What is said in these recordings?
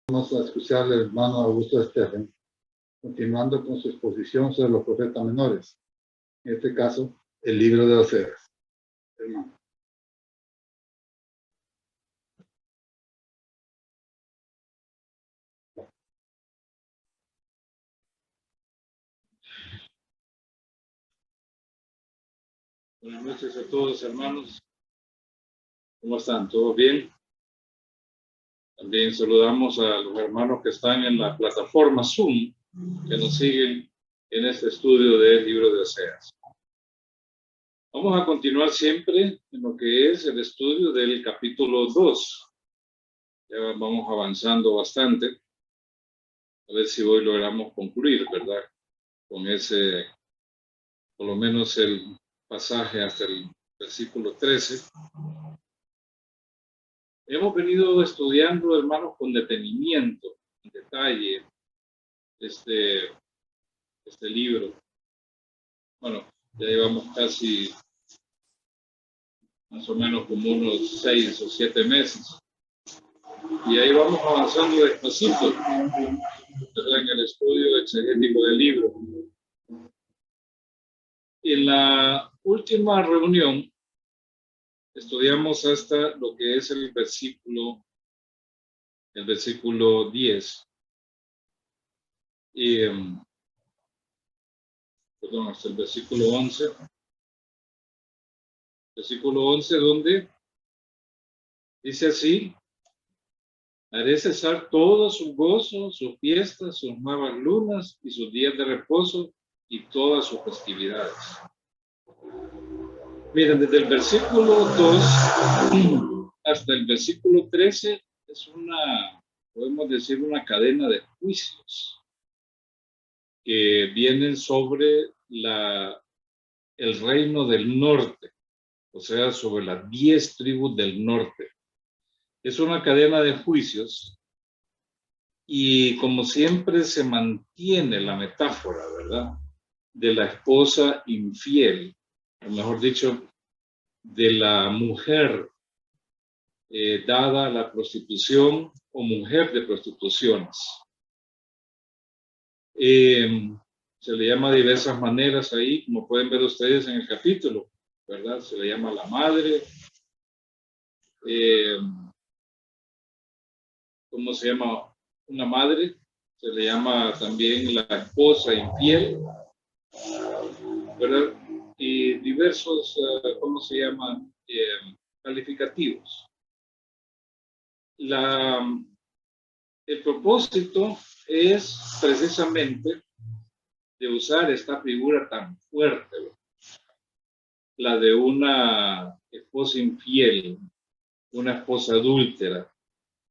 Vamos a escuchar al hermano Augusto Esteban, continuando con su exposición sobre los profetas menores. En este caso, el libro de Oseas. Hermano. Buenas noches a todos, hermanos. ¿Cómo están? ¿Todo bien? También saludamos a los hermanos que están en la plataforma Zoom, que nos siguen en este estudio del libro de Oseas. Vamos a continuar siempre en lo que es el estudio del capítulo 2. Ya vamos avanzando bastante. A ver si hoy logramos concluir, ¿verdad? Con ese, por lo menos el pasaje hasta el versículo 13. Hemos venido estudiando, hermanos, con detenimiento, en detalle, este libro. Bueno, ya llevamos casi más o menos como unos 6 o 7 meses. Y ahí vamos avanzando despacito en el estudio exegético del libro. En la última reunión estudiamos hasta lo que es el versículo 10. Y, perdón, hasta el versículo 11. Versículo 11, donde dice así: haré cesar todo su gozo, sus fiestas, sus nuevas lunas y sus días de reposo y todas sus festividades. Miren, desde el versículo 2 hasta el versículo 13 es podemos decir, una cadena de juicios que vienen sobre el reino del norte, o sea, sobre las 10 tribus del norte. Es una cadena de juicios y, como siempre, se mantiene la metáfora, ¿verdad?, de la esposa infiel, o mejor dicho, de la mujer dada a la prostitución o mujer de prostituciones. Se le llama de diversas maneras ahí, como pueden ver ustedes en el capítulo, ¿verdad? Se le llama la madre. ¿Cómo se llama una madre? Se le llama también la esposa infiel, ¿verdad? Y diversos, ¿cómo se llaman? Calificativos. El propósito es precisamente de usar esta figura tan fuerte, ¿verdad?, la de una esposa infiel, una esposa adúltera,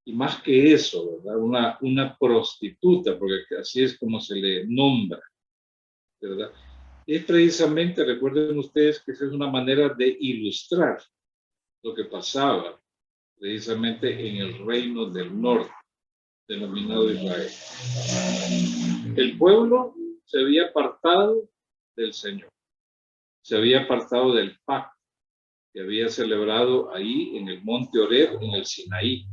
y más que eso, ¿verdad?, una prostituta, porque así es como se le nombra, ¿verdad? Es precisamente, recuerden ustedes, que esa es una manera de ilustrar lo que pasaba precisamente en el reino del norte, denominado Israel. El pueblo se había apartado del Señor, se había apartado del pacto que había celebrado ahí en el monte Horeb, en el Sinaí.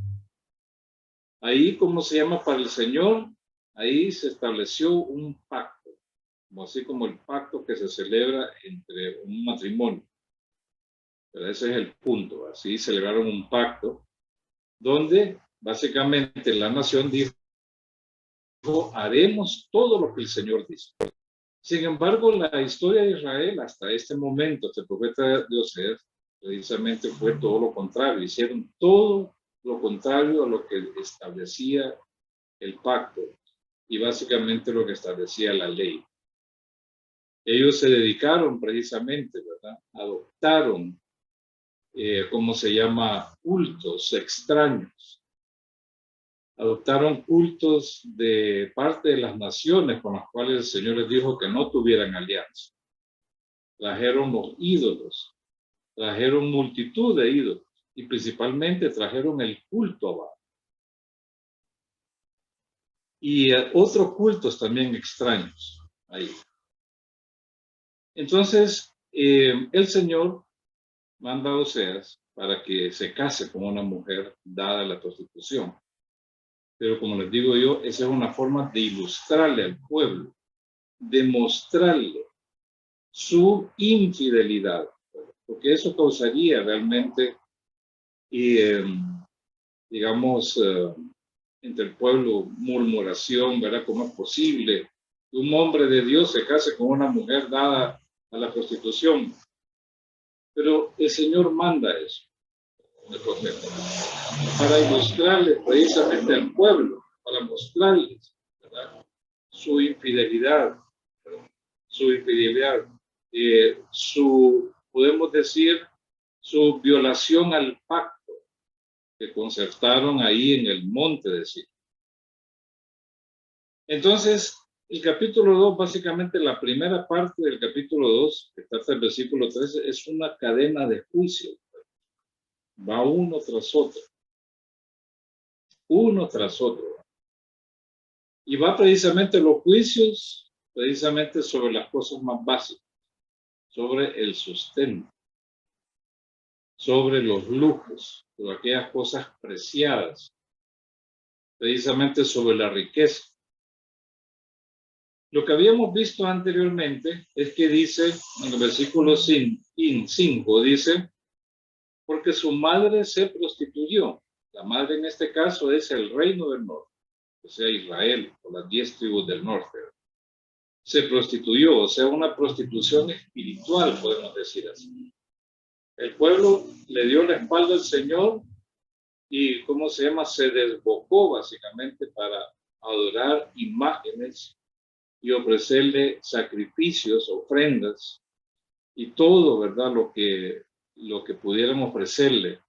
Ahí, ¿cómo se llama? Para el Señor, ahí se estableció un pacto, así como el pacto que se celebra entre un matrimonio. Pero ese es el punto. Así celebraron un pacto donde básicamente la nación dijo: haremos todo lo que el Señor dice. Sin embargo, la historia de Israel hasta este momento, este profeta de Oseas, precisamente fue todo lo contrario. Hicieron todo lo contrario a lo que establecía el pacto y básicamente lo que establecía la ley. Ellos se dedicaron precisamente, ¿verdad?, adoptaron, ¿cómo se llama?, cultos extraños. Adoptaron cultos de parte de las naciones con las cuales el Señor les dijo que no tuvieran alianza. Trajeron los ídolos, trajeron multitud de ídolos y principalmente trajeron el culto a Baal. Y otros cultos también extraños ahí. Entonces, el Señor manda a Oseas para que se case con una mujer dada a la prostitución. Pero como les digo yo, esa es una forma de ilustrarle al pueblo, de mostrarle su infidelidad, porque eso causaría realmente, digamos, entre el pueblo murmuración, ¿verdad? ¿Cómo es posible que un hombre de Dios se case con una mujer dada a la prostitución? Pero el Señor manda eso, el profeta, para ilustrarle precisamente al pueblo, para mostrarles, ¿verdad? Su infidelidad, ¿verdad? Su infidelidad, podemos decir, su violación al pacto que concertaron ahí en el monte de Sinaí. Entonces, el capítulo 2, básicamente la primera parte del capítulo 2, que está hasta el versículo 13, es una cadena de juicios. Va uno tras otro. Uno tras otro. Y va precisamente los juicios, precisamente sobre las cosas más básicas, sobre el sustento, sobre los lujos, sobre aquellas cosas preciadas, precisamente sobre la riqueza. Lo que habíamos visto anteriormente es que dice, en el versículo 5, dice, porque su madre se prostituyó. La madre en este caso es el reino del norte, o sea, Israel, o las 10 tribus del norte. Se prostituyó, o sea, una prostitución espiritual, podemos decir así. El pueblo le dio la espalda al Señor y, ¿cómo se llama? Se desbocó básicamente para adorar imágenes y ofrecerle sacrificios, ofrendas y todo, ¿verdad? Lo que pudieran ofrecerle.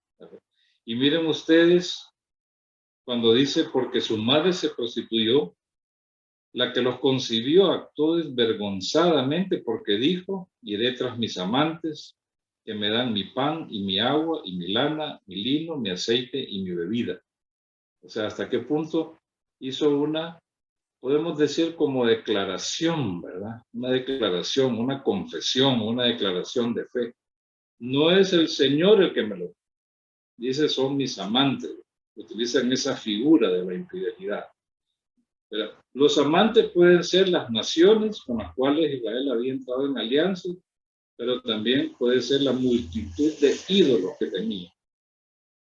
Y miren ustedes, cuando dice, porque su madre se prostituyó, la que los concibió actuó desvergonzadamente porque dijo, iré tras mis amantes, que me dan mi pan y mi agua y mi lana, mi lino, mi aceite y mi bebida. O sea, hasta qué punto hizo una, podemos decir como declaración, ¿verdad? Una declaración, una confesión, una declaración de fe. No es el Señor el que me lo dice, son mis amantes. Utilizan esa figura de la infidelidad. Pero los amantes pueden ser las naciones con las cuales Israel había entrado en alianza, pero también puede ser la multitud de ídolos que tenía,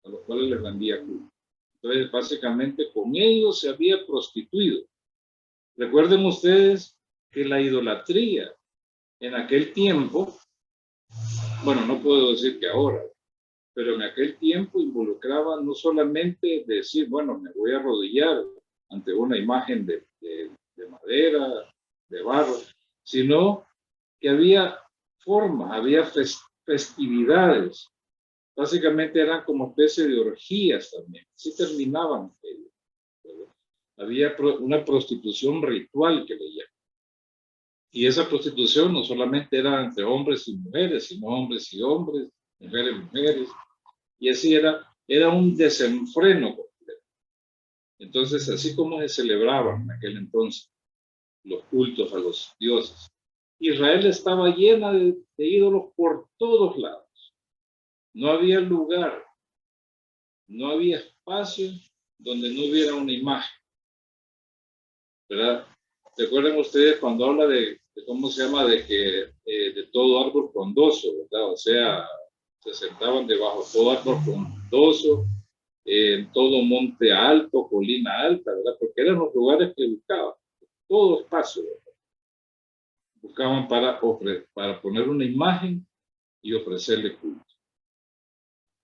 a los cuales les rendía culto. Entonces, básicamente, con ellos se había prostituido. Recuerden ustedes que la idolatría en aquel tiempo, bueno, no puedo decir que ahora, pero en aquel tiempo involucraba no solamente decir, bueno, me voy a arrodillar ante una imagen de madera, de barro, sino que había formas, había festividades. Básicamente eran como especie de orgías también. Así terminaban ellos, ¿verdad? Había una prostitución ritual que le llaman. Y esa prostitución no solamente era entre hombres y mujeres, sino hombres y hombres, mujeres y mujeres. Y así era un desenfreno completo. Entonces, así como se celebraban en aquel entonces los cultos a los dioses, Israel estaba llena de ídolos por todos lados. No había lugar, no había espacio donde no hubiera una imagen, ¿verdad? ¿Recuerdan ustedes cuando habla de cómo se llama, de que de todo árbol frondoso, ¿verdad? O sea, se sentaban debajo de todo árbol frondoso, en todo monte alto, colina alta, ¿verdad? Porque eran los lugares que buscaban, todo espacio, ¿verdad? Buscaban para poner una imagen y ofrecerle culto.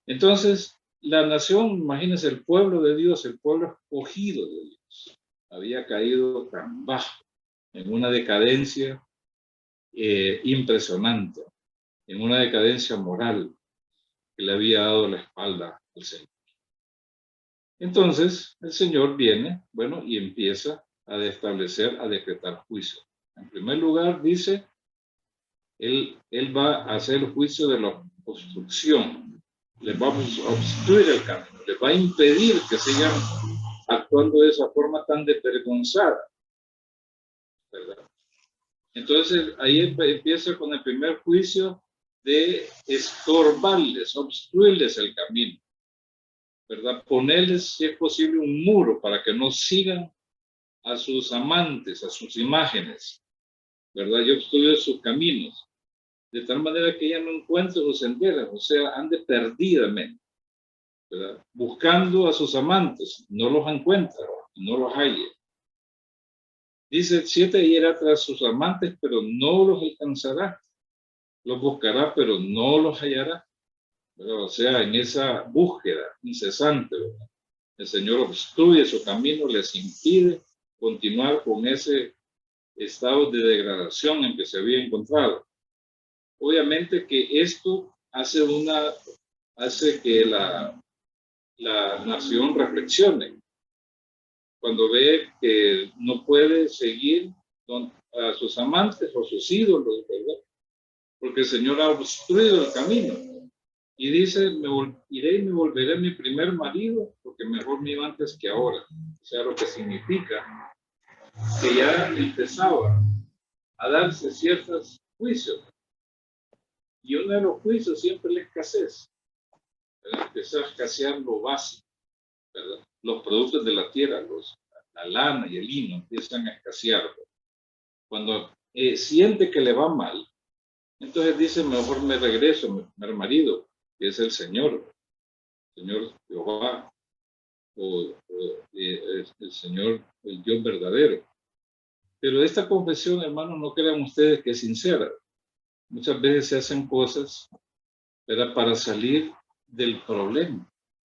Entonces, la nación, imagínense, el pueblo de Dios, el pueblo escogido de Dios, había caído tan bajo, en una decadencia impresionante, en una decadencia moral que le había dado la espalda al Señor. Entonces, el Señor viene, bueno, y empieza a establecer, a decretar juicio. En primer lugar, dice, Él va a hacer el juicio de la obstrucción, les va a obstruir el camino, les va a impedir que sigan actuando de esa forma tan desvergonzada, ¿verdad? Entonces, ahí empieza con el primer juicio de estorbarles, obstruirles el camino, ¿verdad? Ponerles, si es posible, un muro para que no sigan a sus amantes, a sus imágenes, ¿verdad? Yo estudio sus caminos, de tal manera que ella no encuentre sus senderos, o sea, ande perdidamente, ¿verdad? Buscando a sus amantes, no los encuentra, no los halla. Dice el 7, ella irá tras sus amantes, pero no los alcanzará. Los buscará, pero no los hallará, ¿verdad? O sea, en esa búsqueda incesante, ¿verdad? El Señor obstruye su camino, les impide continuar con ese estado de degradación en que se había encontrado. Obviamente que esto hace que la nación reflexione. Cuando ve que no puede seguir a sus amantes o sus ídolos, ¿verdad? Porque el Señor ha obstruido el camino. Y dice, iré y me volveré a mi primer marido, porque mejor me iba antes que ahora. O sea, lo que significa que ya empezaba a darse ciertos juicios. Y uno de los juicios siempre es la escasez. ¿Verdad? Empezó a escasear lo básico, ¿verdad? Los productos de la tierra, la lana y el lino empiezan a escasear. Cuando siente que le va mal, entonces dice, mejor me regreso a mi primer marido, que es el Señor Jehová, el Señor, el Dios verdadero. Pero esta confesión, hermanos, no crean ustedes que es sincera. Muchas veces se hacen cosas, ¿verdad?, para salir del problema.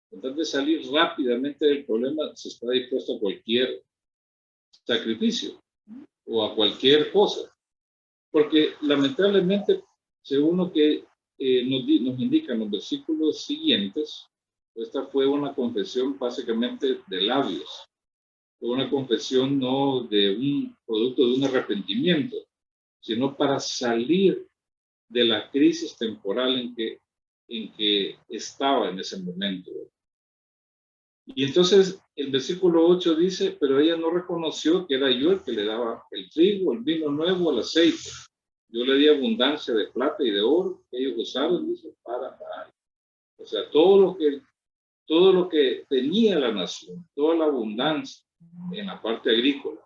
Con tal de salir rápidamente del problema, se está dispuesto a cualquier sacrificio o a cualquier cosa. Porque lamentablemente, según lo que nos indican los versículos siguientes, esta fue una confesión básicamente de labios. Fue una confesión no de un producto de un arrepentimiento, sino para salir de la crisis temporal en que estaba en ese momento. Y entonces el versículo 8 dice, pero ella no reconoció que era yo el que le daba el trigo, el vino nuevo, el aceite. Yo le di abundancia de plata y de oro que ellos usaron, dice, para. O sea, todo lo que tenía la nación, toda la abundancia en la parte agrícola,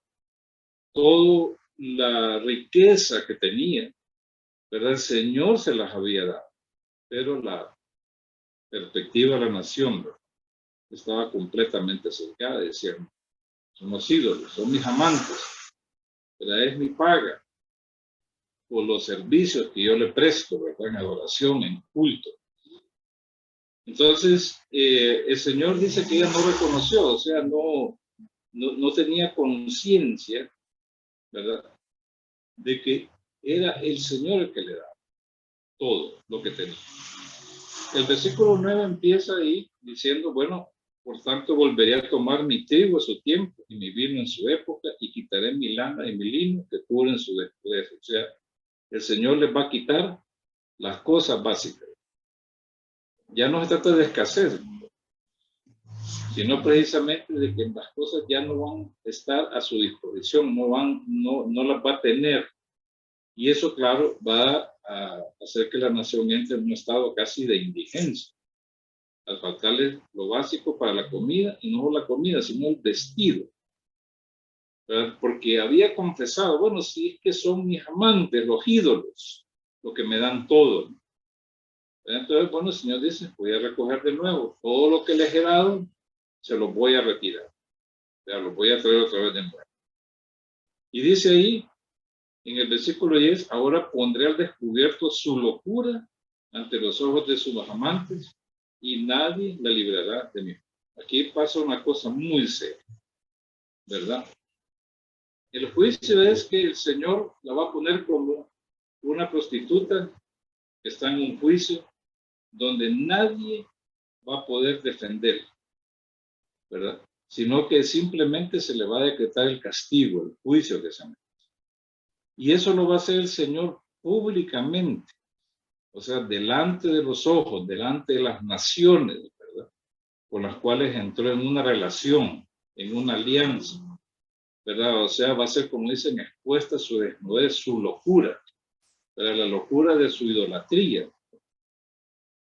toda la riqueza que tenía, ¿verdad? El Señor se las había dado, pero la perspectiva de la nación, ¿verdad?, estaba completamente cercada. Decían, son los ídolos, son mis amantes, ¿verdad? Es mi paga por los servicios que yo le presto, ¿verdad?, en adoración, en culto. Entonces, el Señor dice que ella no reconoció, o sea, no tenía conciencia, ¿verdad?, de que era el Señor el que le daba todo lo que tenía. El versículo 9 empieza ahí diciendo, bueno, por tanto volveré a tomar mi trigo a su tiempo y mi vino en su época y quitaré mi lana y mi lino que cubren su desnudez. O sea, el Señor les va a quitar las cosas básicas. Ya no se trata de escasez, sino precisamente de que las cosas ya no van a estar a su disposición, no las va a tener. Y eso, claro, va a hacer que la nación entre en un estado casi de indigencia, al faltarle lo básico para la comida, y no la comida, sino el vestido. ¿Verdad? Porque había confesado, bueno, si es que son mis amantes, los ídolos, lo que me dan todo. ¿Verdad? Entonces, bueno, el Señor dice, voy a recoger de nuevo todo lo que les he dado, se los voy a retirar. ¿Verdad? Los voy a traer otra vez de nuevo. Y dice ahí, en el versículo 10, ahora pondré al descubierto su locura ante los ojos de sus amantes y nadie la librará de mí. Aquí pasa una cosa muy seria, ¿verdad? El juicio es que el Señor la va a poner como una prostituta que está en un juicio donde nadie va a poder defenderla, ¿verdad? Sino que simplemente se le va a decretar el castigo, el juicio que se merece. Y eso lo va a hacer el Señor públicamente, o sea, delante de los ojos, delante de las naciones, ¿verdad?, con las cuales entró en una relación, en una alianza, ¿verdad? O sea, va a ser, como dicen, expuesta su desnudez, su locura, ¿verdad?, la locura de su idolatría.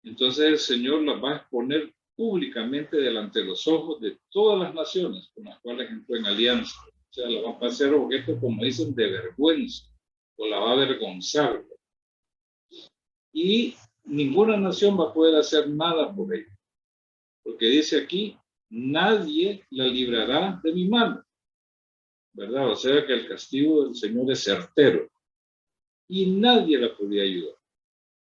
Entonces el Señor la va a exponer públicamente delante de los ojos de todas las naciones con las cuales entró en alianza. O sea, la va a hacer objeto, como dicen, de vergüenza, o la va a avergonzar. Y ninguna nación va a poder hacer nada por ella. Porque dice aquí, nadie la librará de mi mano, ¿verdad? O sea que el castigo del Señor es certero. Y nadie la podía ayudar.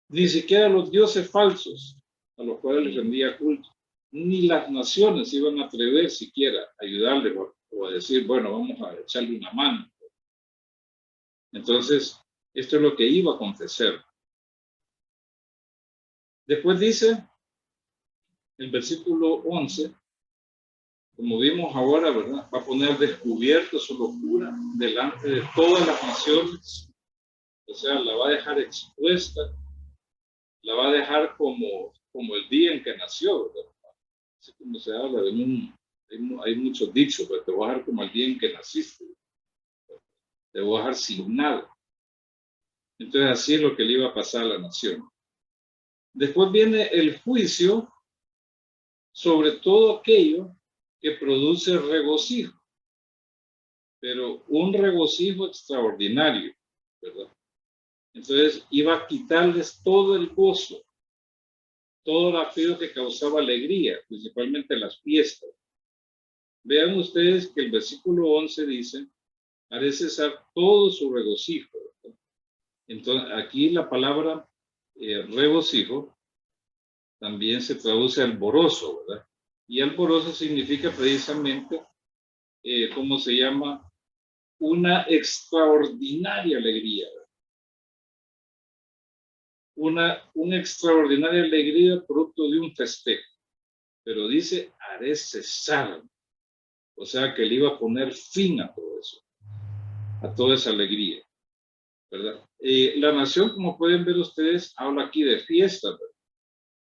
Ni siquiera los dioses falsos a los cuales les rendía culto. Ni las naciones iban a atrever siquiera a ayudarle o a decir, bueno, vamos a echarle una mano. Entonces, esto es lo que iba a acontecer. Después dice, el versículo 11, como vimos ahora, ¿verdad? Va a poner descubierto su locura delante de todas las naciones. O sea, la va a dejar expuesta, la va a dejar como el día en que nació, ¿verdad? Así como se habla de hay muchos dichos, pero te voy a dejar como el día en que naciste, te voy a dejar sin nada. Entonces así es lo que le iba a pasar a la nación. Después viene el juicio sobre todo aquello que produce regocijo, pero un regocijo extraordinario, ¿verdad? Entonces iba a quitarles todo el gozo, todo aquello que causaba alegría, principalmente las fiestas. Vean ustedes que el versículo 11 dice, haré cesar todo su regocijo, ¿verdad? Entonces aquí la palabra regocijo también se traduce alborozo, ¿verdad? Y alborozo significa precisamente, ¿cómo se llama? Una extraordinaria alegría. Una extraordinaria alegría producto de un festejo. Pero dice, haré cesar. O sea, que le iba a poner fin a todo eso, a toda esa alegría, ¿verdad? La nación, como pueden ver ustedes, habla aquí de fiesta, ¿verdad?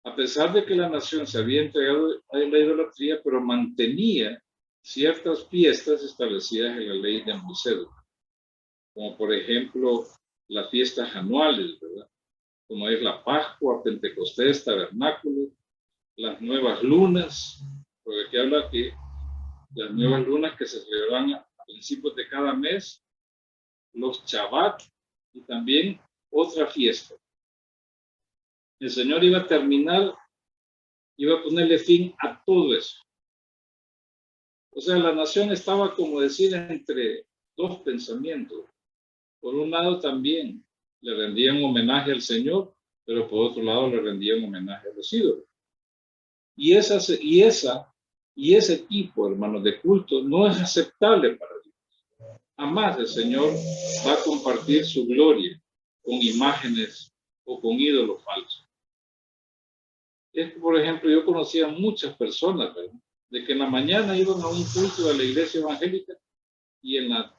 A pesar de que la nación se había entregado a la idolatría, pero mantenía ciertas fiestas establecidas en la ley de Moisés, como por ejemplo las fiestas anuales, ¿verdad? Como es la Pascua, Pentecostés, Tabernáculo, las nuevas lunas, porque aquí habla que las nuevas lunas que se celebran a principios de cada mes, los Shabbat y también otra fiesta. El Señor iba a terminar, iba a ponerle fin a todo eso. O sea, la nación estaba, como decir, entre dos pensamientos. Por un lado también le rendían homenaje al Señor, pero por otro lado le rendían homenaje a los ídolos. Y ese tipo, hermanos, de culto no es aceptable para Dios. Jamás el Señor va a compartir su gloria con imágenes o con ídolos falsos. Es que, por ejemplo, yo conocía muchas personas, ¿verdad? De que en la mañana iban a un culto de la iglesia evangélica y en la,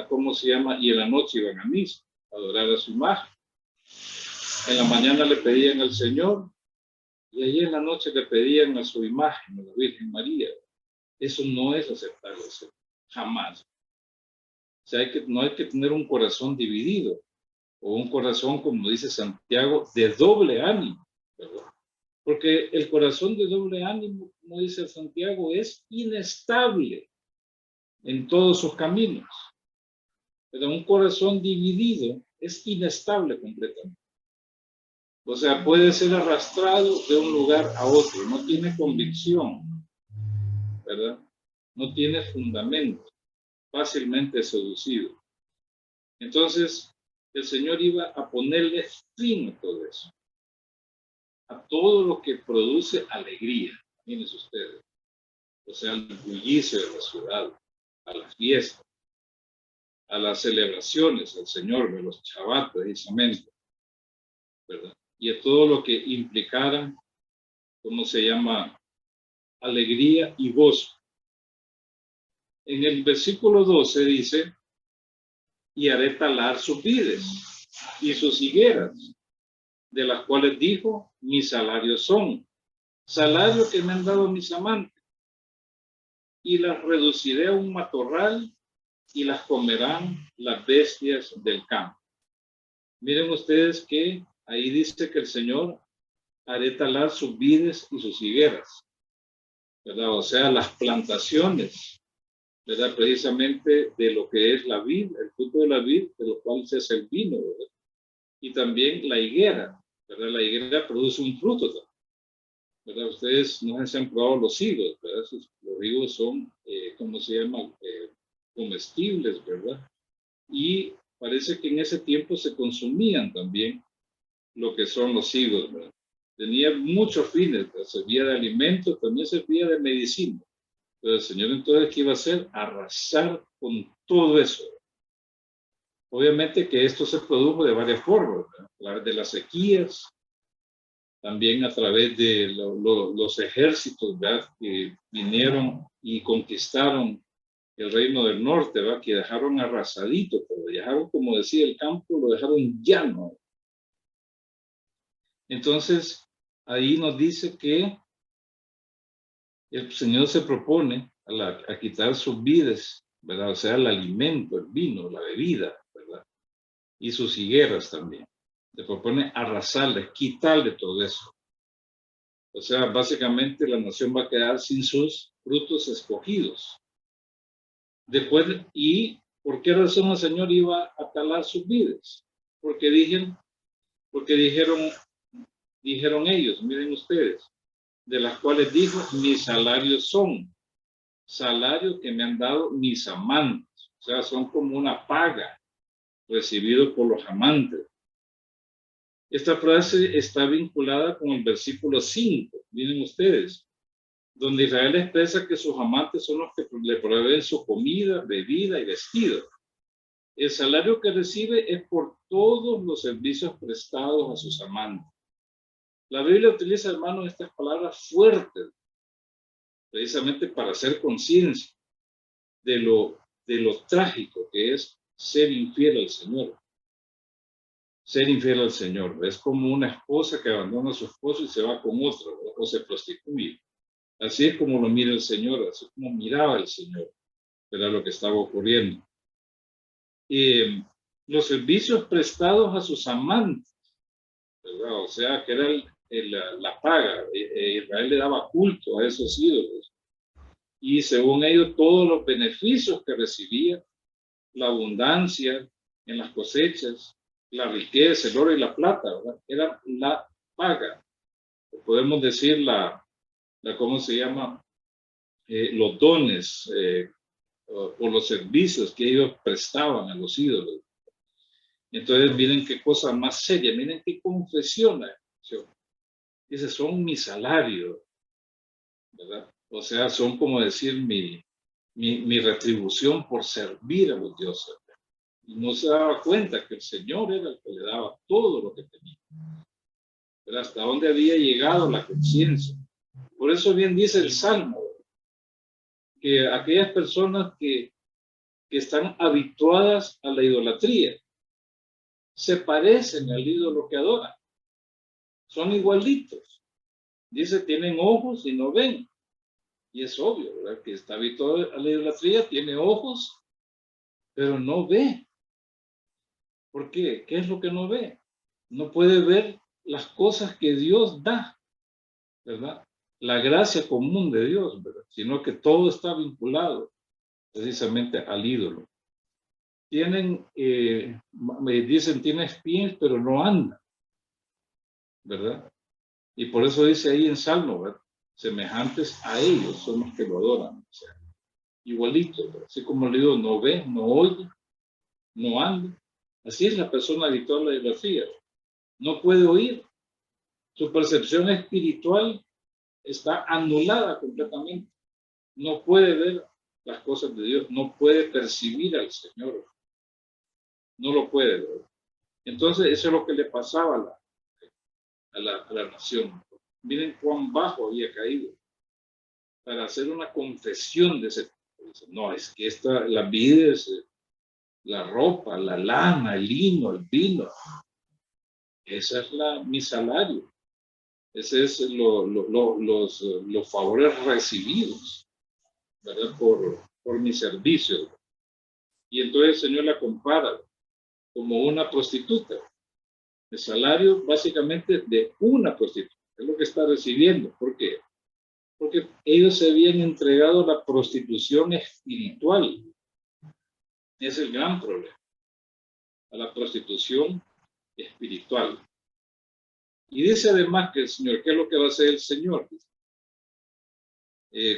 ¿cómo se llama? Y en la noche iban a misa, a adorar a su imagen. En la mañana le pedían al Señor y allí en la noche le pedían a su imagen, a la Virgen María. Eso no es aceptable, jamás. O sea, no hay que tener un corazón dividido o un corazón, como dice Santiago, de doble ánimo, ¿verdad? Porque el corazón de doble ánimo, como dice Santiago, es inestable en todos sus caminos. Pero un corazón dividido es inestable completamente. O sea, puede ser arrastrado de un lugar a otro, no tiene convicción, ¿verdad? No tiene fundamento, fácilmente seducido. Entonces, el Señor iba a ponerle fin a todo eso, a todo lo que produce alegría, imagínense ustedes. O sea, al bullicio de la ciudad, a las fiestas, a las celebraciones al Señor, de los Shabbat precisamente, ¿verdad? Y a todo lo que implicara, ¿cómo se llama? Alegría y gozo. En el versículo 12 dice, y haré talar sus vides y sus higueras, de las cuales dijo, mis salarios son, salario que me han dado mis amantes, y las reduciré a un matorral y las comerán las bestias del campo. Miren ustedes que ahí dice que el Señor haré talar sus vides y sus higueras. ¿verdad? O sea, las plantaciones, ¿verdad? Precisamente de lo que es la vid, el fruto de la vid, de lo cual se hace el vino, ¿verdad? Y también la higuera, ¿verdad? La higuera produce un fruto también, ¿verdad? Ustedes no se han probado los higos, ¿verdad? Los higos son, ¿cómo se llama? Comestibles, ¿verdad? Y parece que en ese tiempo se consumían también lo que son los higos, ¿verdad? Tenía muchos fines, ¿verdad? Servía de alimento, también servía de medicina. Pero el Señor entonces, ¿qué iba a hacer? Arrasar con todo eso. Obviamente que esto se produjo de varias formas, ¿verdad? A través de las sequías, también a través de los ejércitos, ¿verdad? Que vinieron y conquistaron el reino del norte, ¿verdad? Que dejaron arrasadito, pero dejaron, como decía el campo, lo dejaron llano. Entonces, ahí nos dice que el Señor se propone a quitar sus vides, ¿verdad? O sea, el alimento, el vino, la bebida, ¿verdad? Y sus higueras también. Se propone arrasarles, quitarle todo eso. O sea, básicamente la nación va a quedar sin sus frutos escogidos. Después, ¿y por qué razón el Señor iba a talar sus vides? Porque dijeron ellos, miren ustedes, de las cuales dijo, mis salarios son salarios que me han dado mis amantes. O sea, son como una paga recibido por los amantes. Esta frase está vinculada con el versículo 5, miren ustedes, donde Israel expresa que sus amantes son los que le proveen su comida, bebida y vestido. El salario que recibe es por todos los servicios prestados a sus amantes. La Biblia utiliza, hermanos, estas palabras fuertes, precisamente para hacer conciencia de lo trágico que es ser infiel al Señor. Ser infiel al Señor. Es como una esposa que abandona a su esposo y se va con otro, ¿verdad? O se prostituye. Así es como lo mira el Señor, así como miraba el Señor. Era lo que estaba ocurriendo. Los servicios prestados a sus amantes, ¿verdad? O sea, que era la paga. Israel le daba culto a esos ídolos. Y según ellos, todos los beneficios que recibía, la abundancia en las cosechas, la riqueza, el oro y la plata, ¿verdad? Era la paga. Podemos decir ¿cómo se llama? Los dones o los servicios que ellos prestaban a los ídolos. Entonces, miren qué cosa más seria, miren qué confesión. Dice, son mi salario, ¿verdad? O sea, son como decir mi retribución por servir a los dioses. Y no se daba cuenta que el Señor era el que le daba todo lo que tenía. Pero hasta dónde había llegado la conciencia. Por eso bien dice el Salmo, que aquellas personas que están habituadas a la idolatría se parecen al ídolo que adoran. Son igualitos. Dice, tienen ojos y no ven. Y es obvio, ¿verdad? Que está habituado a la idolatría, tiene ojos, pero no ve. ¿Por qué? ¿Qué es lo que no ve? No puede ver las cosas que Dios da, ¿verdad? La gracia común de Dios, ¿verdad? Sino que todo está vinculado precisamente al ídolo. Me dicen, tiene pies, pero no anda, ¿verdad? Y por eso dice ahí en Salmo, ¿verdad? Semejantes a ellos son los que lo adoran, o sea, igualito, ¿verdad? Así como el ídolo no ve, no oye, no anda. Así es la persona habitual de la idolatría. No puede oír. Su percepción espiritual está anulada completamente. No puede ver las cosas de Dios, no puede percibir al Señor. No lo puede ver. Entonces, eso es lo que le pasaba a la nación. Miren cuán bajo había caído para hacer una confesión de ese. No, es que la vida es la ropa, la lana, el lino, el vino. Esa es mi salario. Ese es los favores recibidos, ¿verdad? Por mi servicio. Y entonces el Señor la compara como una prostituta. El salario básicamente de una prostituta. Es lo que está recibiendo. ¿Por qué? porque ellos se habían entregado a la prostitución espiritual. Es el gran problema, a la prostitución espiritual. Y dice además que el Señor, ¿qué es lo que va a hacer el Señor?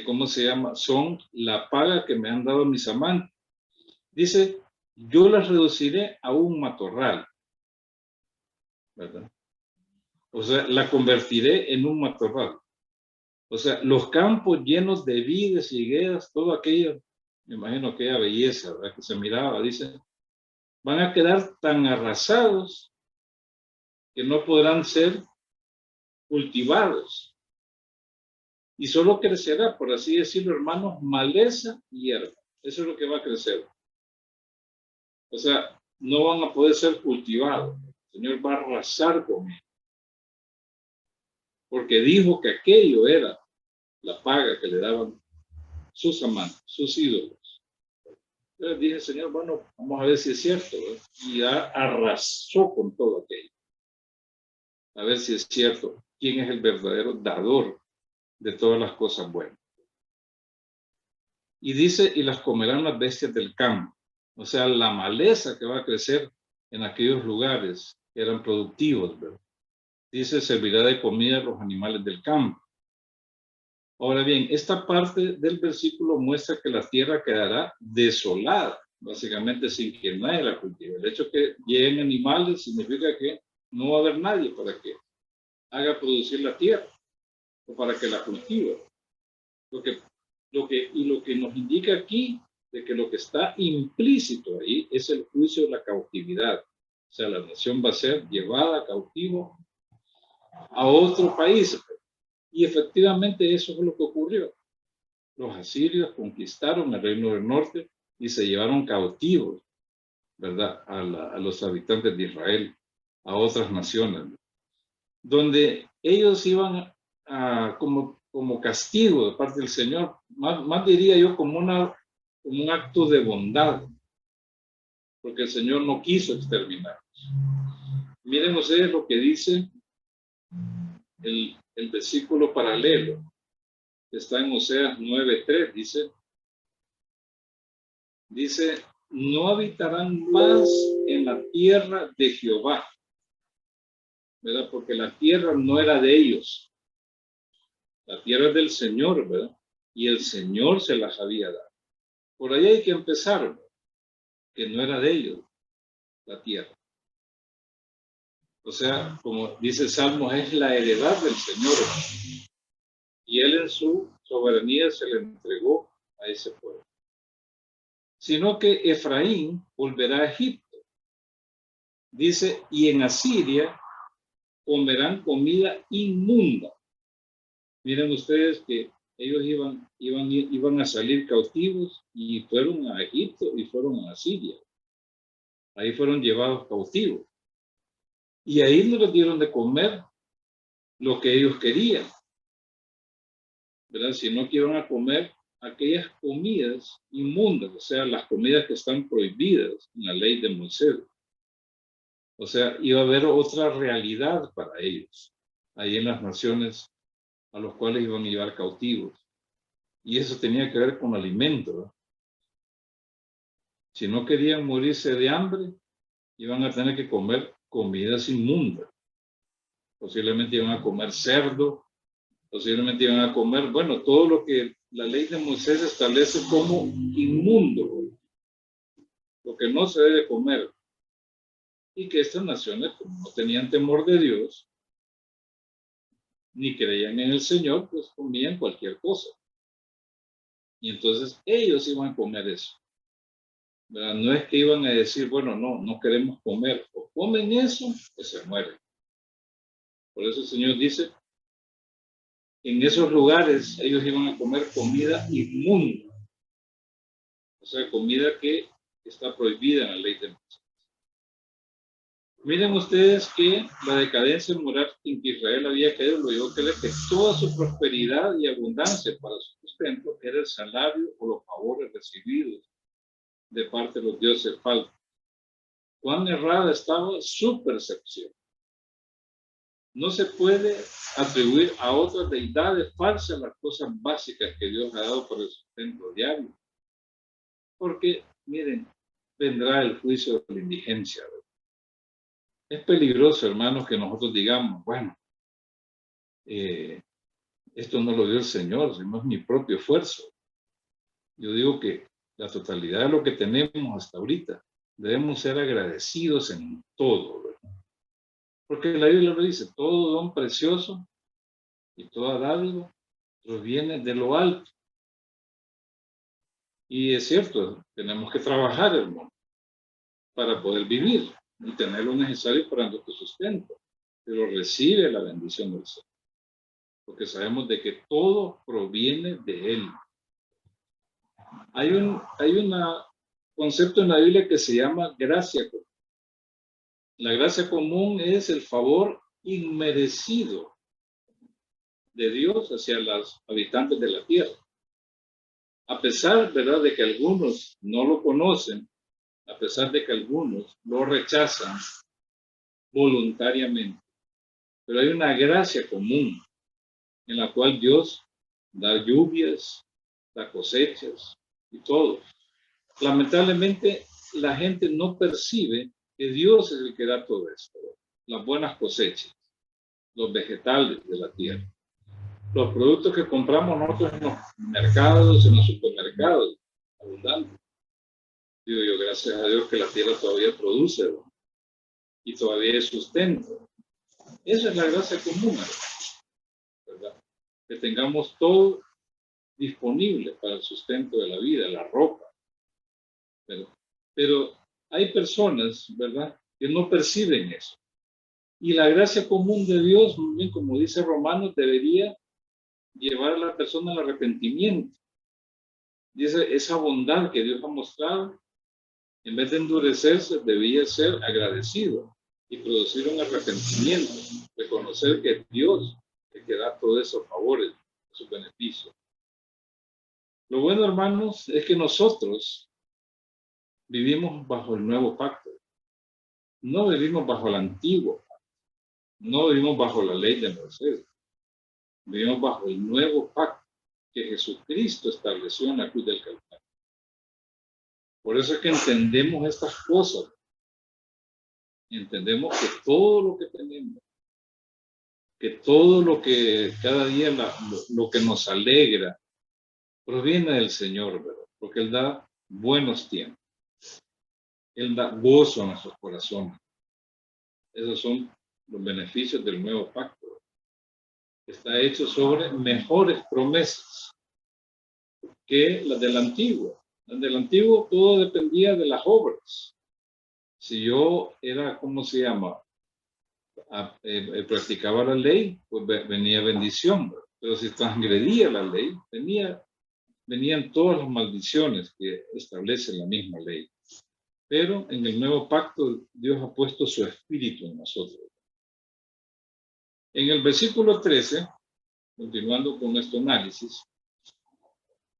¿Cómo se llama? Son la paga que me han dado mis amantes. Dice, yo las reduciré a un matorral, ¿verdad? O sea, la convertiré en un matorral. O sea, los campos llenos de vides y higueras, todo aquello, me imagino aquella belleza, ¿verdad? Que se miraba, dice, van a quedar tan arrasados que no podrán ser cultivados. Y solo crecerá, por así decirlo, hermanos, maleza y hierba. Eso es lo que va a crecer. O sea, no van a poder ser cultivados. El Señor va a arrasar con ellos. Porque dijo que aquello era la paga que le daban sus amantes, sus ídolos. Entonces dije, Señor, bueno, vamos a ver si es cierto, ¿verdad? Y arrasó con todo aquello. A ver si es cierto. ¿Quién es el verdadero dador de todas las cosas buenas? Y dice, y las comerán las bestias del campo. O sea, la maleza que va a crecer en aquellos lugares que eran productivos, ¿verdad? Dice, servirá de comida a los animales del campo. Ahora bien, esta parte del versículo muestra que la tierra quedará desolada, básicamente sin que nadie la cultive. El hecho de que lleguen animales significa que no va a haber nadie para que haga producir la tierra o para que la cultive. Lo que nos indica aquí de que lo que está implícito ahí es el juicio de la cautividad. O sea, la nación va a ser llevada cautivo a otro país. Y efectivamente eso fue lo que ocurrió. Los asirios conquistaron el reino del norte y se llevaron cautivos, ¿verdad? A los habitantes de Israel, a otras naciones, donde ellos iban como castigo de parte del Señor, más diría yo como un acto de bondad, porque el Señor no quiso exterminarlos. Miren ustedes lo que dice el versículo paralelo, que está en Oseas 9:3, dice, no habitarán más en la tierra de Jehová, ¿verdad? Porque la tierra no era de ellos, la tierra es del Señor, ¿verdad? Y el Señor se las había dado. Por ahí hay que empezar, ¿verdad? Que no era de ellos la tierra. O sea, como dice Salmos, es la heredad del Señor, ¿verdad? Y Él en su soberanía se le entregó a ese pueblo. Sino que Efraín volverá a Egipto. Dice, y en Asiria comerán comida inmunda. Miren ustedes que ellos iban a salir cautivos y fueron a Egipto y fueron a Siria. Ahí fueron llevados cautivos. Y ahí no les dieron de comer lo que ellos querían, ¿verdad? Sino que iban a comer aquellas comidas inmundas, o sea, las comidas que están prohibidas en la ley de Moisés. O sea, iba a haber otra realidad para ellos, ahí en las naciones a los cuales iban a llevar cautivos. Y eso tenía que ver con alimento, ¿verdad? Si no querían morirse de hambre, iban a tener que comer comidas inmundas. Posiblemente iban a comer cerdo, posiblemente iban a comer, bueno, todo lo que la ley de Moisés establece como inmundo, lo que no se debe comer. Y que estas naciones, como no tenían temor de Dios, ni creían en el Señor, pues comían cualquier cosa. Y entonces ellos iban a comer eso. ¿Verdad? No es que iban a decir, bueno, no queremos comer, o comen eso, pues se mueren. Por eso el Señor dice, en esos lugares ellos iban a comer comida inmunda, o sea, comida que está prohibida en la ley de Moisés. Miren ustedes que la decadencia moral en que Israel había caído lo llevó a creer que toda su prosperidad y abundancia para su sustento era el salario o los favores recibidos de parte de los dioses falsos. Cuán errada estaba su percepción. No se puede atribuir a otras deidades falsas las cosas básicas que Dios ha dado por el sustento diario. Porque, miren, vendrá el juicio de la indigencia. Es peligroso, hermanos, que nosotros digamos, bueno, esto no lo dio el Señor, sino es mi propio esfuerzo. Yo digo que la totalidad de lo que tenemos hasta ahorita, debemos ser agradecidos en todo, ¿verdad? Porque la Biblia lo dice, todo don precioso y toda dádiva proviene de lo alto. Y es cierto, tenemos que trabajar, hermano, para poder vivir y tener lo necesario para nuestro sustento. Pero recibe la bendición del Señor, porque sabemos de que todo proviene de Él. Hay un concepto en la Biblia que se llama gracia común. La gracia común es el favor inmerecido de Dios hacia los habitantes de la tierra. A pesar, ¿verdad?, de que algunos no lo conocen, a pesar de que algunos lo rechazan voluntariamente. Pero hay una gracia común en la cual Dios da lluvias, da cosechas y todo. Lamentablemente, la gente no percibe que Dios es el que da todo esto. Las buenas cosechas, los vegetales de la tierra, los productos que compramos nosotros en los mercados, en los supermercados, abundantes. Digo yo, gracias a Dios que la tierra todavía produce, ¿no? Y todavía es sustento. Esa es la gracia común, ¿verdad? Que tengamos todo disponible para el sustento de la vida, la ropa. Pero hay personas, ¿verdad?, que no perciben eso. Y la gracia común de Dios, bien como dice Romanos, debería llevar a la persona al arrepentimiento. Dice, esa bondad que Dios ha mostrado, en vez de endurecerse, debía ser agradecido y producir un arrepentimiento, reconocer que Dios es que da todos esos favores, esos beneficios. Lo bueno, hermanos, es que nosotros vivimos bajo el nuevo pacto. No vivimos bajo el antiguo pacto. No vivimos bajo la ley de Moisés. Vivimos bajo el nuevo pacto que Jesucristo estableció en la cruz del Calvario. Por eso es que entendemos estas cosas. Entendemos que todo lo que tenemos, que todo lo que cada día, lo que nos alegra, proviene del Señor, ¿verdad? Porque Él da buenos tiempos. Él da gozo a nuestros corazones. Esos son los beneficios del nuevo pacto. Está hecho sobre mejores promesas que las del antiguo. Las del antiguo todo dependía de las obras. Si yo era, ¿cómo se llama? Practicaba la ley, pues venía bendición, ¿verdad? Pero si transgredía la ley, venían todas las maldiciones que establece la misma ley. Pero en el nuevo pacto Dios ha puesto su espíritu en nosotros. En el versículo 13, continuando con nuestro análisis,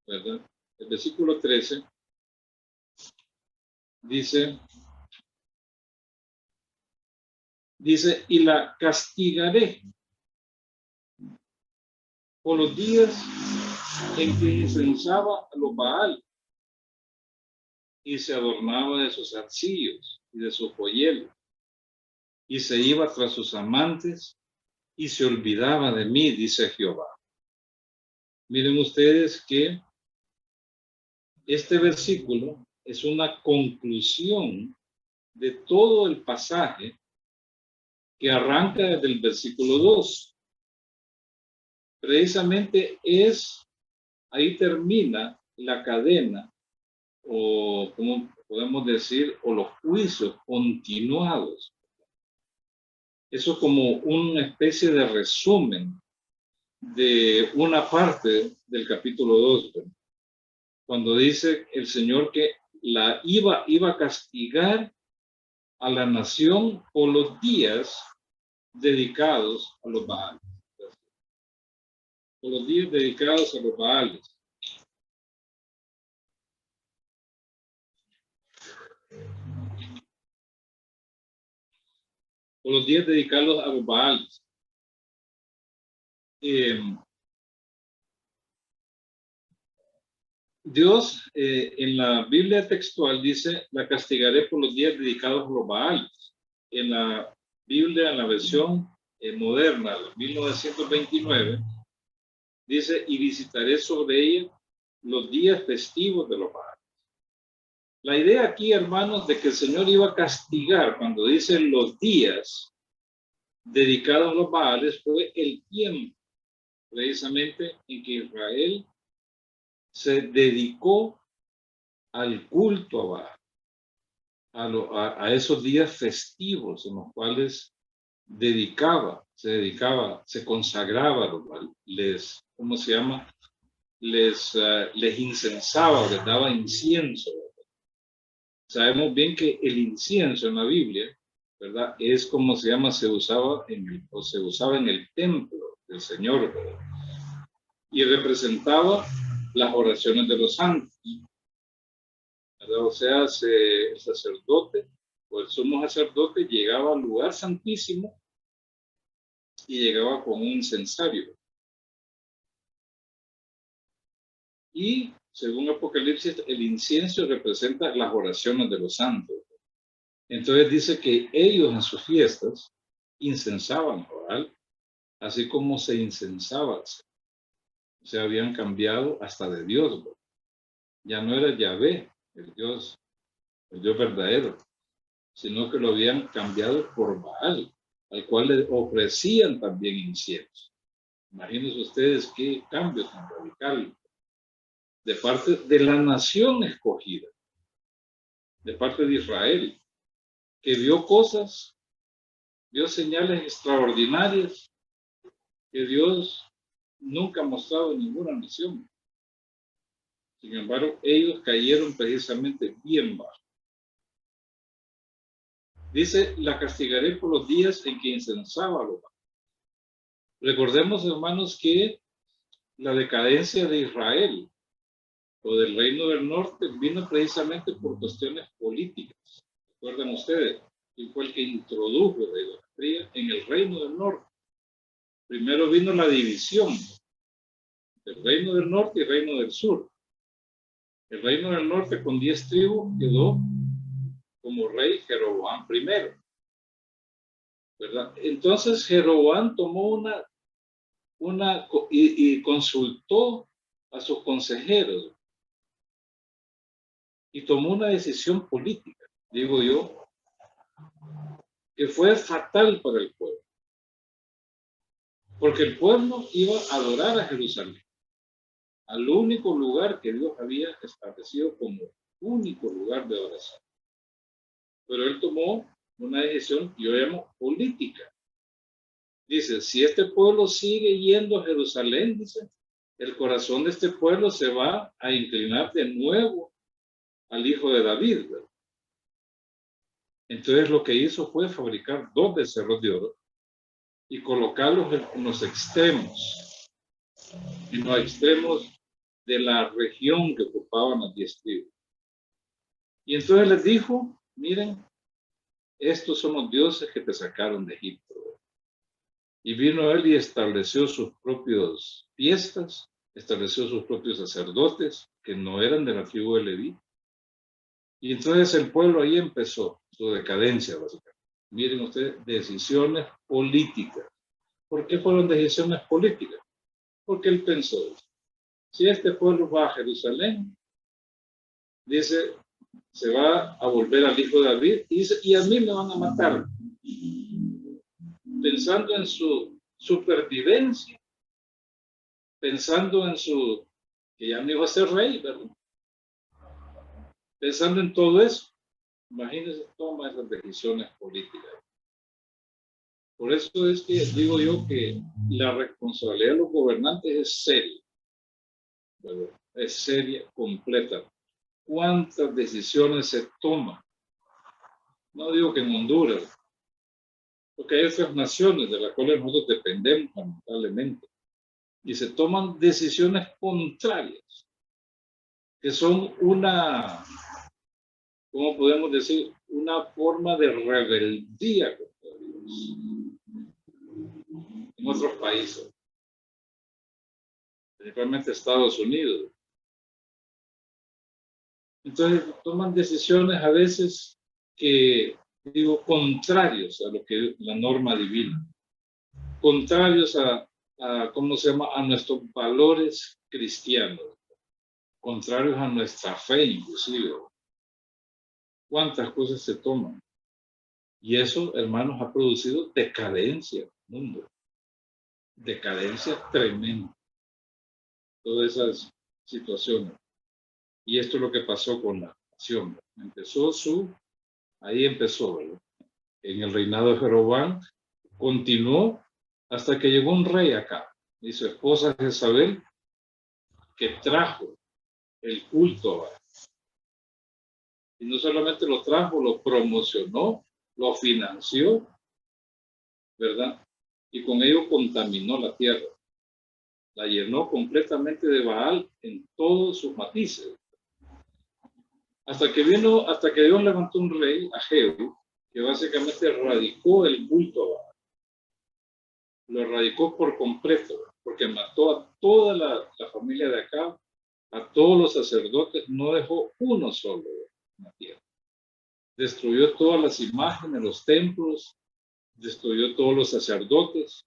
¿verdad? El versículo 13 dice, y la castigaré por los días en que incensaba a los Baal y se adornaba de sus arcillos y de sus joyeles y se iba tras sus amantes y se olvidaba de mí, dice Jehová. Miren ustedes que este versículo es una conclusión de todo el pasaje que arranca desde el versículo 2. Precisamente ahí termina la cadena, o como podemos decir, o los juicios continuados. Eso como una especie de resumen de una parte del capítulo 2, cuando dice el Señor que iba a castigar a la nación por los días dedicados a los Baales. Por los días dedicados a los Baales. Por los días dedicados a los Baales. Dios en la Biblia textual dice, la castigaré por los días dedicados a los Baales. En la Biblia, en la versión moderna, 1929, dice, y visitaré sobre ella los días festivos de los Baales. La idea aquí, hermanos, de que el Señor iba a castigar, cuando dice los días dedicados a los Baales, fue el tiempo, precisamente, en que Israel se dedicó al culto a Baal, a esos días festivos en los cuales se consagraba a los Baal, ¿cómo se llama? Les incensaba, les daba incienso. Sabemos bien que el incienso en la Biblia, ¿verdad? Es como se llama, se usaba en el templo del Señor, ¿verdad? Y representaba las oraciones de los santos, ¿verdad? O sea, el sacerdote o el sumo sacerdote llegaba al lugar santísimo y llegaba con un incensario. Y según Apocalipsis, el incienso representa las oraciones de los santos. Entonces dice que ellos en sus fiestas incensaban a Baal, así como se incensaba. O sea, habían cambiado hasta de Dios, ¿verdad? Ya no era Yahvé, el Dios verdadero, sino que lo habían cambiado por Baal, al cual le ofrecían también incienso. Imagínense ustedes qué cambio tan radical de parte de la nación escogida, de parte de Israel, que vio cosas, vio señales extraordinarias que Dios nunca ha mostrado en ninguna nación. Sin embargo, ellos cayeron precisamente bien bajo. Dice, la castigaré por los días en que incensaba a los Baal. Recordemos, hermanos, que la decadencia de Israel o del reino del norte vino precisamente por cuestiones políticas. ¿Recuerdan ustedes? ¿Quién fue el que introdujo la idolatría en el reino del norte? Primero vino la división del reino del norte y el reino del sur. El reino del norte con 10 tribus quedó como rey Jeroboam I, ¿verdad? Entonces Jeroboam tomó y consultó a sus consejeros y tomó una decisión política, digo yo, que fue fatal para el pueblo. Porque el pueblo iba a adorar a Jerusalén, al único lugar que Dios había establecido como único lugar de adoración. Pero él tomó una decisión, yo llamo política. Dice, si este pueblo sigue yendo a Jerusalén, dice, el corazón de este pueblo se va a inclinar de nuevo al hijo de David, ¿verdad? Entonces lo que hizo fue fabricar 2 becerros de oro y colocarlos en los extremos de la región que ocupaban las 10 tribus. Y entonces les dijo, miren, estos son los dioses que te sacaron de Egipto. Y vino él y estableció sus propias fiestas, estableció sus propios sacerdotes, que no eran de la tribu de Leví. Y entonces el pueblo ahí empezó su decadencia, básicamente. Miren ustedes, decisiones políticas. ¿Por qué fueron decisiones políticas? Porque él pensó, si este pueblo va a Jerusalén, dice, se va a volver al hijo de David, y dice, y a mí me van a matar. Pensando en su supervivencia, pensando en que ya no iba a ser rey, ¿verdad? Pensando en todo eso, imagínense, toma esas decisiones políticas. Por eso es que digo yo que la responsabilidad de los gobernantes es seria, ¿verdad? Es seria, completa. ¿Cuántas decisiones se toman? No digo que en Honduras, porque hay otras naciones de las cuales nosotros dependemos lamentablemente, y se toman decisiones contrarias, que son ¿cómo podemos decir? Una forma de rebeldía contra Dios en otros países. principalmente Estados Unidos. Entonces toman decisiones a veces que, digo, contrarios a lo que es la norma divina, contrarios a ¿cómo se llama?, a nuestros valores cristianos, contrarios a nuestra fe inclusive. ¿Cuántas cosas se toman? Y eso, hermanos, ha producido decadencia en el mundo, decadencia tremenda, todas esas situaciones. Y esto es lo que pasó con la nación. Ahí empezó, ¿verdad? En el reinado de Jeroboam, continuó hasta que llegó un rey acá, y su esposa Jezabel, que trajo el culto a Baal. Y no solamente lo trajo, lo promocionó, lo financió, ¿verdad? Y con ello contaminó la tierra. La llenó completamente de Baal en todos sus matices. Hasta que Dios levantó un rey, a Jehú, que básicamente erradicó el culto a Baal. Lo erradicó por completo, porque mató a toda la familia de acá, a todos los sacerdotes, no dejó uno solo en la tierra. Destruyó todas las imágenes, los templos, destruyó todos los sacerdotes.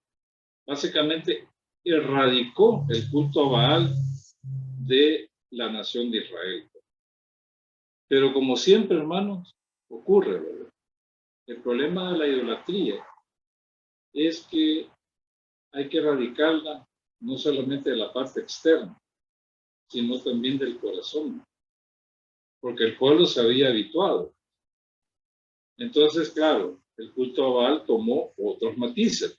Básicamente erradicó el culto a Baal de la nación de Israel. Pero como siempre, hermanos, ocurre, ¿verdad? El problema de la idolatría es que hay que erradicarla no solamente de la parte externa, sino también del corazón, porque el pueblo se había habituado. Entonces, claro, el culto a Baal tomó otros matices,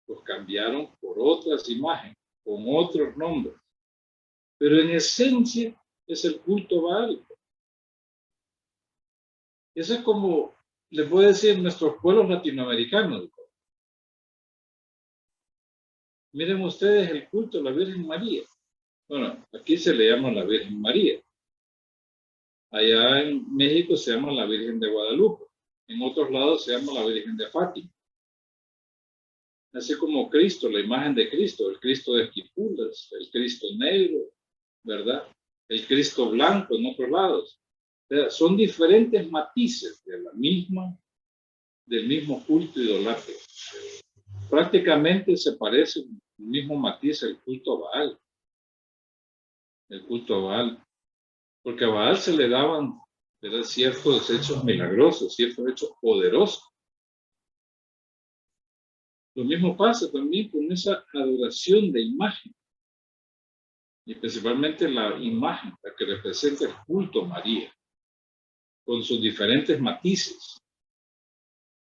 los cambiaron por otras imágenes, con otros nombres, pero en esencia es el culto a Baal. Eso es como, les puedo decir, nuestros pueblos latinoamericanos. Miren ustedes el culto a la Virgen María. Bueno, aquí se le llama la Virgen María. Allá en México se llama la Virgen de Guadalupe. En otros lados se llama la Virgen de Fátima. Así como Cristo, la imagen de Cristo, el Cristo de Esquipulas, el Cristo negro, ¿verdad? El Cristo blanco en otros lados. O sea, son diferentes matices de del mismo culto idolátrico. Prácticamente se parece el mismo matiz al culto a Baal. El culto a Baal. Porque a Baal se le daban, ¿verdad?, ciertos hechos milagrosos, ciertos hechos poderosos. Lo mismo pasa también con esa adoración de imagen. Y principalmente la imagen, la que representa el culto a María, con sus diferentes matices.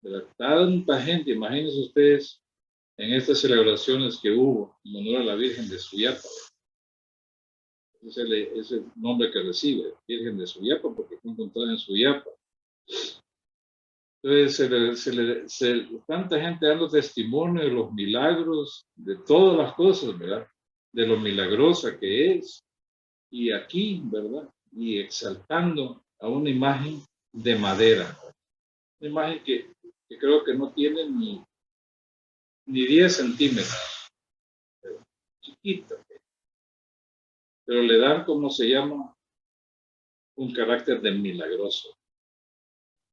¿Verdad? Tanta gente, imagínense ustedes, en estas celebraciones que hubo en honor a la Virgen de Suyapa. Es el nombre que recibe, Virgen de Suyapa, porque fue encontrada en Suyapa. Entonces, tanta gente dando testimonio de los milagros, de todas las cosas, ¿verdad? De lo milagrosa que es. Y aquí, ¿verdad? Y exaltando a una imagen de madera. Una imagen que creo que no tiene ni 10 centímetros. Chiquita. Pero le dan, ¿cómo se llama?, un carácter de milagroso.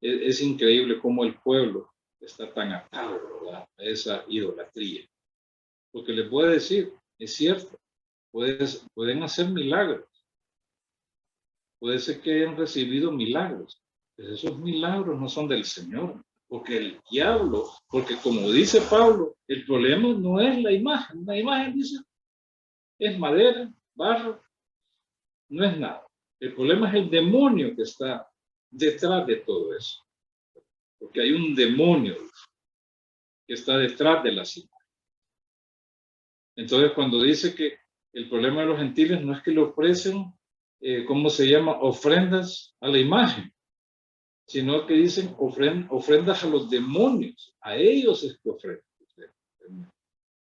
Es increíble cómo el pueblo está tan atado, ¿verdad?, a esa idolatría. Porque les puedo decir, es cierto, pueden hacer milagros. Puede ser que hayan recibido milagros, pero esos milagros no son del Señor. Porque el diablo, porque como dice Pablo, el problema no es la imagen. La imagen dice, es madera, barro, no es nada. El problema es el demonio que está detrás de todo eso. Porque hay un demonio que está detrás de las imágenes. Entonces, cuando dice que el problema de los gentiles no es que le ofrecen, ¿cómo se llama?, ofrendas a la imagen, sino que dicen ofrendas a los demonios. A ellos es que ofrendan.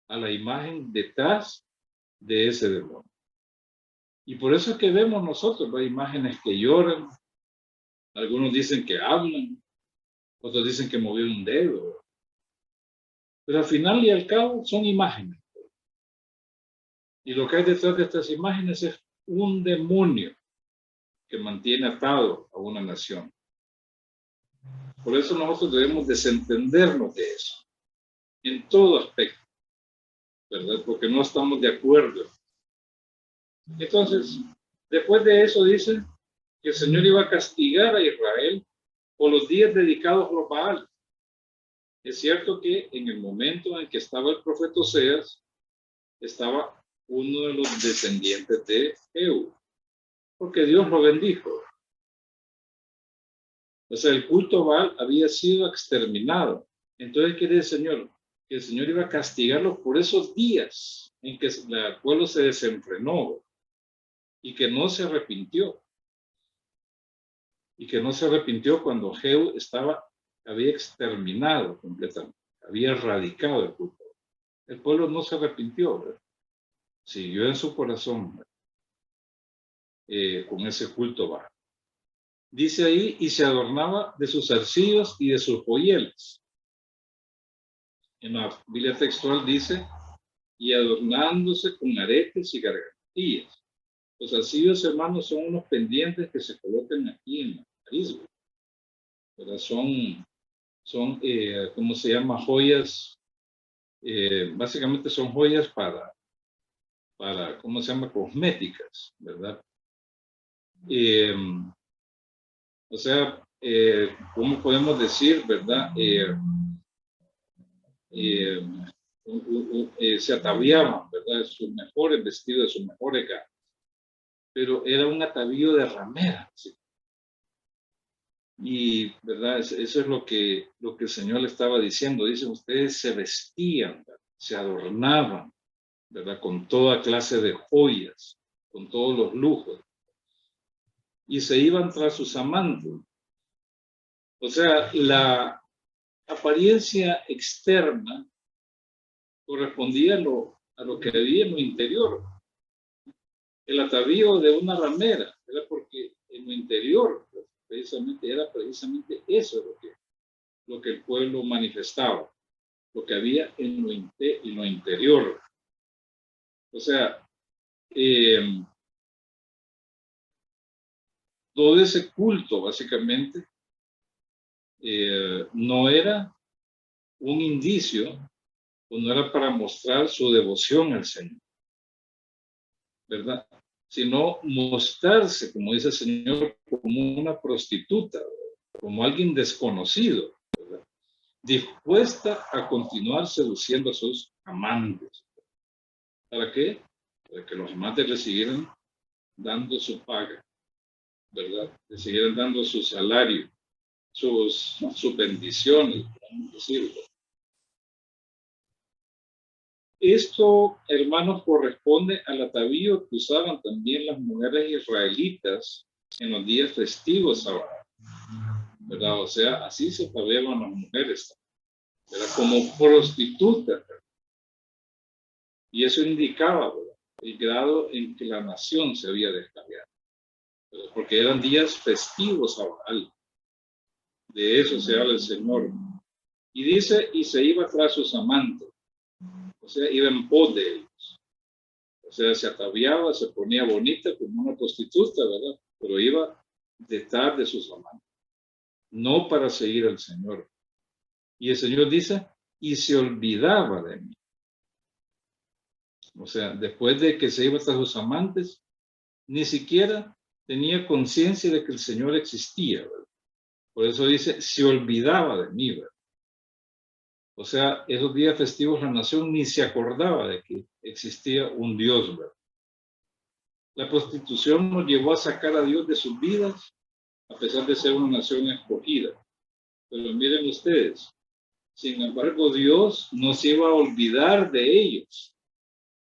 A la imagen detrás de ese demonio. Y por eso es que vemos nosotros, hay imágenes que lloran, algunos dicen que hablan, otros dicen que movió un dedo. Pero al final y al cabo son imágenes. Y lo que hay detrás de estas imágenes es un demonio que mantiene atado a una nación. Por eso nosotros debemos desentendernos de eso, en todo aspecto, ¿verdad? Porque no estamos de acuerdo. Entonces, después de eso dice que el Señor iba a castigar a Israel por los días dedicados a los Baal. Es cierto que en el momento en que estaba el profeta Oseas, estaba uno de los descendientes de Jehú, porque Dios lo bendijo. O sea, el culto a Baal había sido exterminado. Entonces, ¿qué dice el Señor? Que el Señor iba a castigarlo por esos días en que el pueblo se desenfrenó y que no se arrepintió. Y que no se arrepintió cuando Jehú había exterminado completamente, había erradicado el culto. El pueblo no se arrepintió, ¿verdad? Siguió en su corazón con ese culto bajo. Dice ahí, y se adornaba de sus arcillos y de sus joyeles. En la Biblia textual dice, y adornándose con aretes y gargantillas. Los arcillos, hermanos, son unos pendientes que se colocan aquí en la nariz, ¿verdad? Son ¿cómo se llama? Joyas, básicamente son joyas para, ¿cómo se llama? Cosméticas, ¿verdad? O sea, ¿cómo podemos decir, verdad? Se ataviaban, ¿verdad? Sus mejores vestidos, sus mejores galas. Pero era un atavío de ramera, ¿sí? Y, ¿verdad? Eso es lo que el Señor le estaba diciendo. Dicen, ustedes se vestían, ¿verdad? Se adornaban, ¿verdad? Con toda clase de joyas, con todos los lujos. Y se iban tras sus amantes. O sea, la apariencia externa correspondía a lo que había en lo interior. El atavío de una ramera era porque en lo interior era precisamente eso lo que el pueblo manifestaba, lo que había en lo interior. O sea, todo ese culto básicamente no era un indicio o no era para mostrar su devoción al Señor, ¿verdad? Sino mostrarse, como dice el Señor, como una prostituta, como alguien desconocido, ¿verdad? Dispuesta a continuar seduciendo a sus amantes. ¿Para qué? Para que los amantes le siguieran dando su paga, ¿verdad? Le siguieran dando su salario, sus bendiciones, podemos decirlo. Esto, hermanos, corresponde al atavío que usaban también las mujeres israelitas en los días festivos ahora, ¿verdad? O sea, así se ataviaban las mujeres, ¿verdad? Como prostitutas. Y eso indicaba, ¿verdad? El grado en que la nación se había descarriado, ¿verdad? Porque eran días festivos ahora. De eso se habla el Señor. Y dice, y se iba tras sus amantes. O sea, iba en pos de ellos. O sea, se ataviaba, se ponía bonita como una prostituta, ¿verdad? Pero iba detrás de sus amantes. No para seguir al Señor. Y el Señor dice, y se olvidaba de mí. O sea, después de que se iba tras sus amantes, ni siquiera tenía conciencia de que el Señor existía, ¿verdad? Por eso dice, se olvidaba de mí, ¿verdad? O sea, esos días festivos la nación ni se acordaba de que existía un Dios, ¿verdad? La prostitución nos llevó a sacar a Dios de sus vidas, a pesar de ser una nación escogida. Pero miren ustedes, sin embargo, Dios no se iba a olvidar de ellos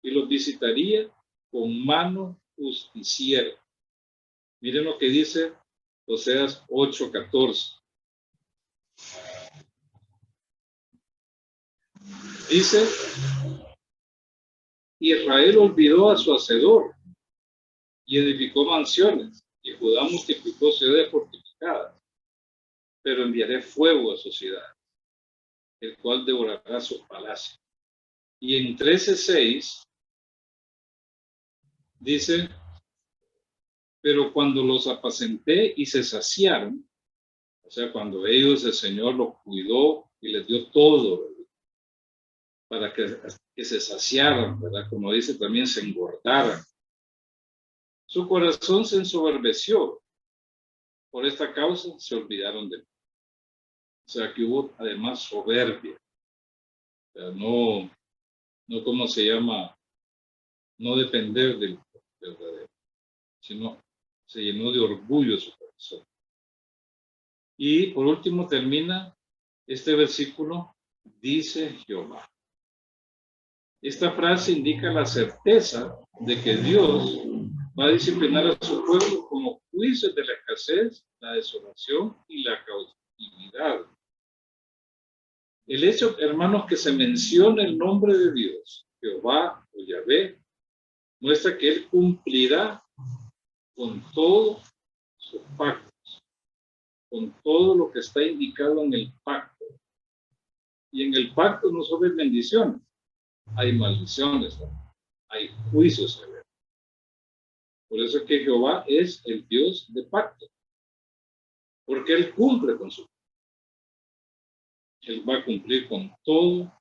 y los visitaría con mano justiciera. Miren lo que dice Oseas 8:14. Dice, Israel olvidó a su hacedor y edificó mansiones, y Judá multiplicó ciudades fortificadas, pero enviaré fuego a su ciudad, el cual devorará sus palacios. Y en 13:6 Dice, pero cuando los apacenté y se saciaron, o sea, cuando ellos, el Señor los cuidó y les dio todo, ¿verdad? Para que se saciaran, ¿verdad? Como dice también, se engordaran. Su corazón se ensoberbeció. Por esta causa se olvidaron de mí. O sea, que hubo además soberbia. O sea, no ¿cómo se llama? No depender del verdadero, sino se llenó de orgullo su corazón. Y por último termina este versículo, dice Jehová. Esta frase indica la certeza de que Dios va a disciplinar a su pueblo como juicios de la escasez, la desolación y la cautividad. El hecho, hermanos, que se mencione el nombre de Dios, Jehová o Yahvé, muestra que Él cumplirá con todos sus pactos, con todo lo que está indicado en el pacto. Y en el pacto no solo hay bendiciones, hay maldiciones, hay juicios severos. Por eso es que Jehová es el Dios de pacto, porque Él cumple con su pacto. Él va a cumplir con todo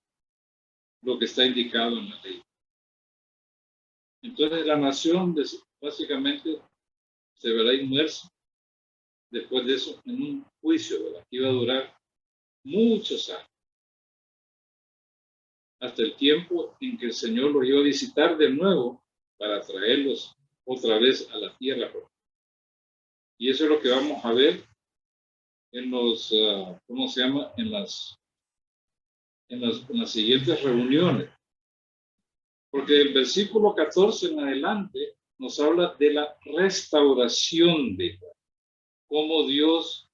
lo que está indicado en la ley. Entonces la nación básicamente se verá inmersa después de eso en un juicio, ¿verdad? Que iba a durar muchos años, hasta el tiempo en que el Señor los iba a visitar de nuevo para traerlos otra vez a la tierra. Y eso es lo que vamos a ver en los, ¿cómo se llama? En las siguientes reuniones. Porque el versículo 14 en adelante nos habla de la restauración de Israel, cómo Dios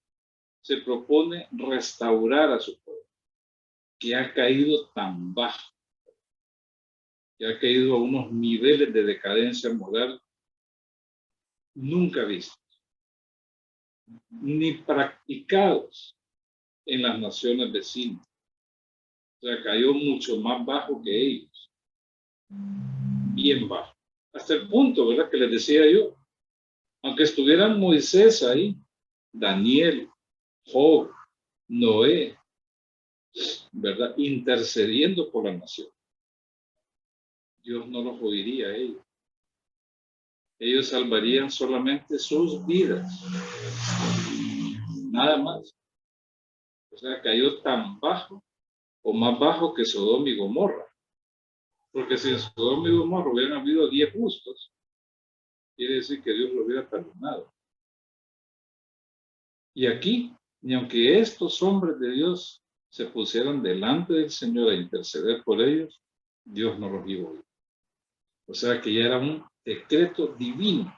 se propone restaurar a su pueblo, que ha caído tan bajo, que ha caído a unos niveles de decadencia moral nunca vistos, ni practicados en las naciones vecinas. O sea, cayó mucho más bajo que ellos, bien bajo. Hasta el punto, ¿verdad? Que les decía yo, aunque estuvieran Moisés ahí, Daniel, Job, Noé, ¿verdad? Intercediendo por la nación, Dios no los oiría a ellos. Ellos salvarían solamente sus vidas, nada más. O sea, cayó tan bajo o más bajo que Sodoma y Gomorra. Porque si en Sodoma y Gomorra hubieran habido 10 justos, quiere decir que Dios lo hubiera perdonado. Y aquí, ni aunque estos hombres de Dios se pusieran delante del Señor a interceder por ellos, Dios no los iba a oír. O sea que ya era un decreto divino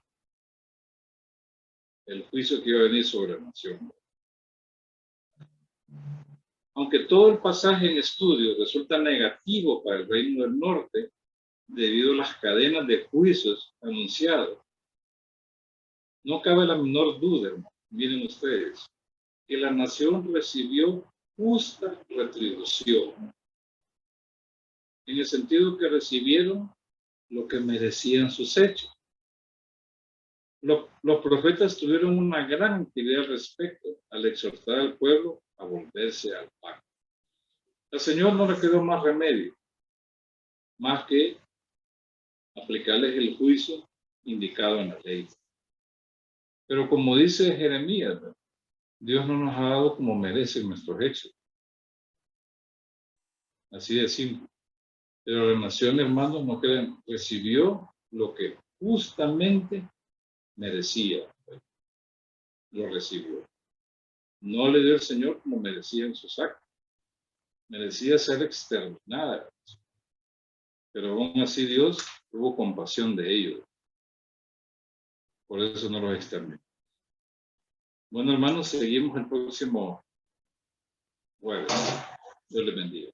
el juicio que iba a venir sobre la nación. Aunque todo el pasaje en estudio resulta negativo para el reino del norte, debido a las cadenas de juicios anunciados, no cabe la menor duda, hermano. Miren ustedes, que la nación recibió justa retribución, en el sentido que recibieron lo que merecían sus hechos. Los profetas tuvieron una gran actividad al respecto al exhortar al pueblo a volverse al pacto. Al Señor no le quedó más remedio, más que aplicarles el juicio indicado en la ley. Pero como dice Jeremías, Dios no nos ha dado como merecen nuestros hechos. Así de simple. Pero la nación, hermanos, no creen, recibió lo que justamente merecía. Lo recibió. No le dio el Señor como merecía en sus actos. Merecía ser exterminada. Pero aún así Dios tuvo compasión de ellos. Por eso no los exterminó. Bueno, hermanos, seguimos el próximo jueves. Dios les bendiga.